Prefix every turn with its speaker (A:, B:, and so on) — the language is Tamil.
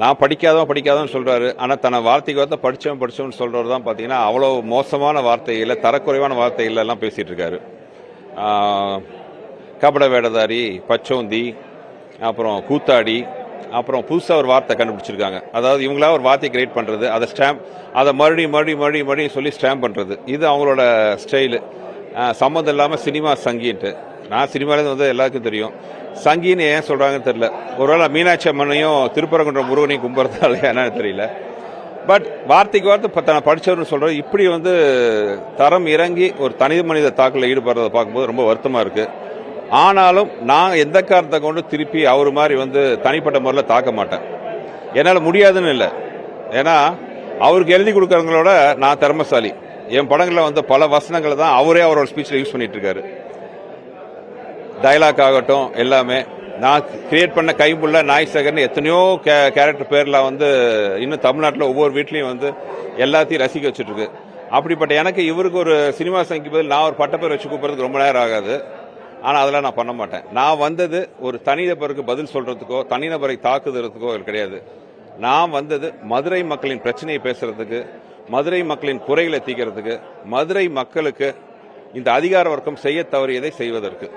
A: நான் படிக்காதவன்னு சொல்றாரு. ஆனா தன்னை வார்த்தைக்கு வார்த்தை படிச்சவன் சொல்றவர் தான் பாத்தீங்கன்னா அவ்வளவு மோசமான வார்த்தையில, தரக்குறைவான வார்த்தைகள் எல்லாம் பேசிட்டு இருக்காரு. கபட வேடதாரி, பச்சோந்தி, அப்புறம் கூத்தாடி, அப்புறம் புதுசாக ஒரு வார்த்தை கண்டுபிடிச்சிருக்காங்க. அதாவது இவங்களா ஒரு வார்த்தையை கிரியேட் பண்ணுறது, அதை மறுபடியும் சொல்லி ஸ்டாம்ப் பண்ணுறது. இது அவங்களோட ஸ்டைலு. சம்மந்தம் இல்லாமல் சினிமா சங்கின்ட்டு. நான் சினிமாலேருந்து வந்து எல்லாருக்கும் தெரியும். சங்கின்னு ஏன் சொல்கிறாங்கன்னு தெரியல. ஒருவேளை மீனாட்சி அம்மனையும் திருப்பரங்குன்ற முருகனையும் கும்புறதால என்னன்னு தெரியல. பட் வார்த்தைக்கு வார்த்தை தன்னை படித்தவர்னு சொல்கிறது இப்படி வந்து தரம் இறங்கி ஒரு தனி மனித தாக்கலில் ஈடுபடுறதை பார்க்கும்போது ரொம்ப வருத்தமாக இருக்குது. ஆனாலும் நான் எந்த காரணத்தை கொண்டு திருப்பி அவர் மாதிரி வந்து தனிப்பட்ட முறையில் தாக்க மாட்டேன். என்னால் முடியாதுன்னு இல்லை. ஏன்னா அவருக்கு எழுதி கொடுக்கறவங்களோட நான் திறமைசாலி. என் படங்களில் வந்து பல வசனங்களை தான் அவரே அவரோட ஸ்பீச்சில் யூஸ் பண்ணிட்டு இருக்காரு. டைலாக் ஆகட்டும் எல்லாமே நான் கிரியேட் பண்ண கைப்புள்ள நாய் சகர்னு எத்தனையோ கேரக்டர் பேர்லாம் வந்து இன்னும் தமிழ்நாட்டில் ஒவ்வொரு வீட்லையும் வந்து எல்லாத்தையும் ரசிக்க வச்சுட்டு இருக்கு. அப்படிப்பட்ட எனக்கு இவருக்கு ஒரு சினிமா சங்கி பதில் நான் ஒரு பட்டப்பேர் வச்சு கூப்பிட்றதுக்கு ரொம்ப நேரம் ஆகாது. ஆனால் அதெல்லாம் நான் பண்ண மாட்டேன். நான் வந்தது ஒரு தனிநபருக்கு பதில் சொல்றதுக்கோ தனிநபரை தாக்குதலுக்கோ கிடையாது. நான் வந்தது மதுரை மக்களின் பிரச்சனையை பேசுறதுக்கு, மதுரை மக்களின் குறைகளை தீர்க்கிறதுக்கு, மதுரை மக்களுக்கு இந்த அதிகார வர்க்கம் செய்ய தவறியதை செய்வதற்கு.